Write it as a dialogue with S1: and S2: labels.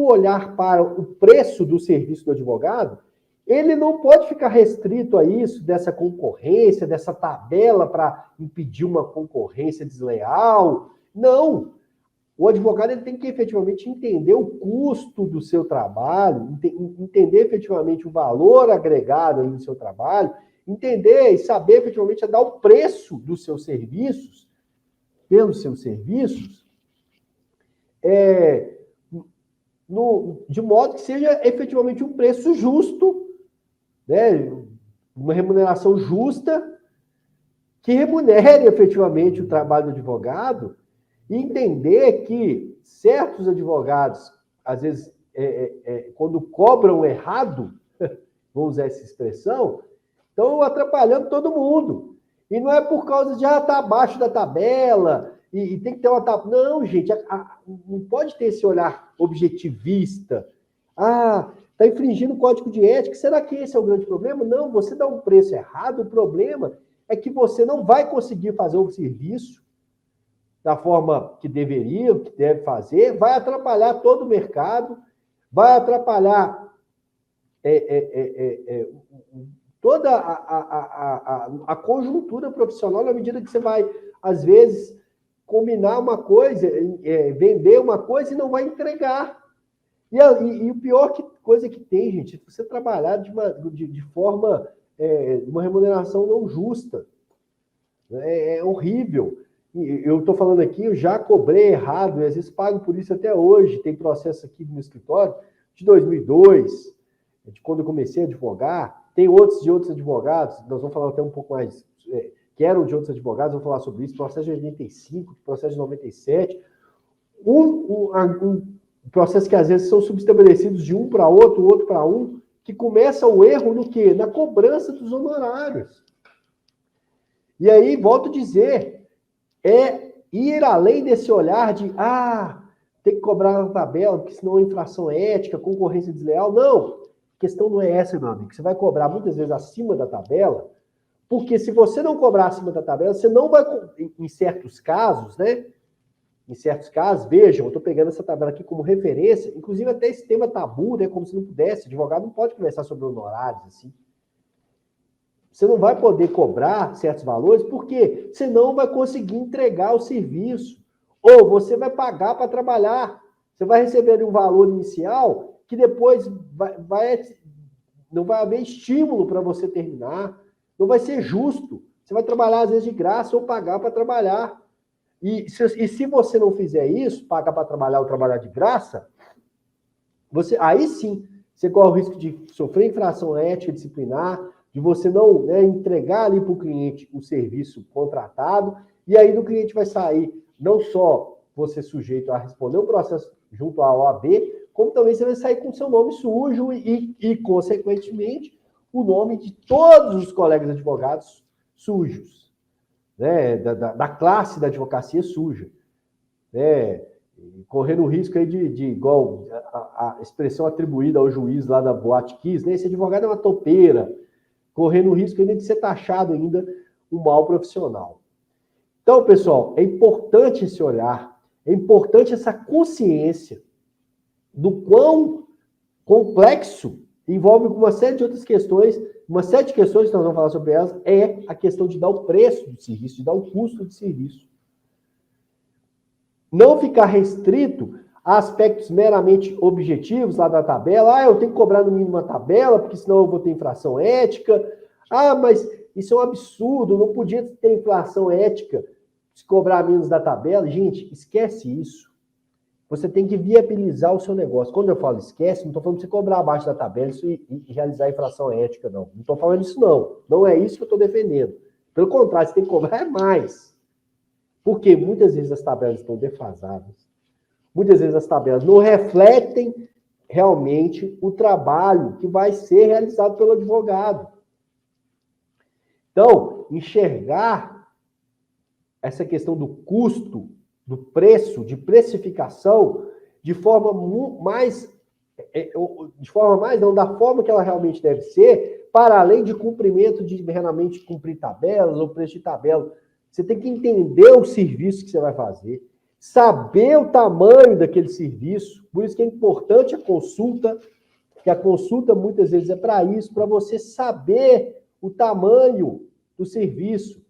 S1: o olhar para o preço do serviço do advogado, ele não pode ficar restrito a isso, dessa concorrência, dessa tabela para impedir uma concorrência desleal. Não. O advogado ele tem que efetivamente entender o custo do seu trabalho, entender efetivamente o valor agregado aí no seu trabalho, entender e saber efetivamente dar o preço dos seus serviços, pelos seus serviços, de modo que seja efetivamente um preço justo, né, uma remuneração justa, que remunere efetivamente o trabalho do advogado, e entender que certos advogados, às vezes, quando cobram errado, vamos usar essa expressão, estão atrapalhando todo mundo. E não é por causa de, tá abaixo da tabela, e tem que ter uma tabela. Não, gente, não pode ter esse olhar objetivista. Está infringindo o código de ética, será que esse é o grande problema? Não, você dá um preço errado, o problema é que você não vai conseguir fazer o serviço da forma que deveria, que deve fazer, vai atrapalhar todo o mercado, vai atrapalhar toda a conjuntura profissional na medida que você vai, às vezes, combinar uma coisa, vender uma coisa e não vai entregar. E o pior coisa que tem, gente, é você trabalhar de forma, uma remuneração não justa. É horrível. Eu estou falando aqui, eu já cobrei errado, e às vezes pago por isso até hoje. Tem processo aqui no escritório de 2002, de quando eu comecei a advogar. Tem outros de outros advogados, nós vamos falar até um pouco mais, que eram de outros advogados, vamos falar sobre isso, processo de 85, processo de 97. Processo que às vezes são subestabelecidos de um para outro, outro para um, que começa o erro no quê? Na cobrança dos honorários. E aí, volto a dizer, ir além desse olhar de, tem que cobrar na tabela, porque senão é infração ética, concorrência desleal. Não, a questão não é essa, meu amigo. Você vai cobrar muitas vezes acima da tabela, porque se você não cobrar acima da tabela, você não vai, em certos casos, né? Em certos casos, vejam, eu estou pegando essa tabela aqui como referência, inclusive até esse tema tabu, né? Como se não pudesse, advogado não pode conversar sobre honorários, assim. Você não vai poder cobrar certos valores, porque você não vai conseguir entregar o serviço. Ou você vai pagar para trabalhar. Você vai receber ali um valor inicial que depois não vai haver estímulo para você terminar. Não vai ser justo. Você vai trabalhar, às vezes, de graça ou pagar para trabalhar. E se você não fizer isso, pagar para trabalhar ou trabalhar de graça, aí sim, você corre o risco de sofrer infração ética disciplinar, de você não entregar ali para o cliente o serviço contratado, e aí o cliente vai sair, não só você sujeito a responder o processo junto à OAB, como também você vai sair com seu nome sujo e consequentemente, o nome de todos os colegas advogados sujos, né? Da classe da advocacia suja. Correndo o risco aí de igual a expressão atribuída ao juiz lá da Boate Kiss, né? Esse advogado é uma topeira, correndo o risco ainda de ser taxado ainda um mau profissional. Então, pessoal, é importante esse olhar, é importante essa consciência do quão complexo, envolve uma série de outras questões, uma série de questões que nós vamos falar sobre elas, é a questão de dar o preço do serviço, de dar o custo do serviço. Não ficar restrito a aspectos meramente objetivos lá da tabela. Eu tenho que cobrar no mínimo uma tabela, porque senão eu vou ter infração ética. Mas isso é um absurdo, não podia ter infração ética se cobrar menos da tabela. Gente, esquece isso. Você tem que viabilizar o seu negócio. Quando eu falo esquece, não estou falando de você cobrar abaixo da tabela e realizar infração ética, não. Não estou falando isso, não. Não é isso que eu estou defendendo. Pelo contrário, você tem que cobrar mais. Porque muitas vezes as tabelas estão defasadas. Muitas vezes as tabelas não refletem realmente o trabalho que vai ser realizado pelo advogado. Então, enxergar essa questão do custo, do preço, de precificação, da forma que ela realmente deve ser, para além de cumprimento de realmente cumprir tabelas ou preço de tabela. Você tem que entender o serviço que você vai fazer. saber o tamanho daquele serviço. Por isso que é importante a consulta, que a consulta muitas vezes é para isso, para você saber o tamanho do serviço.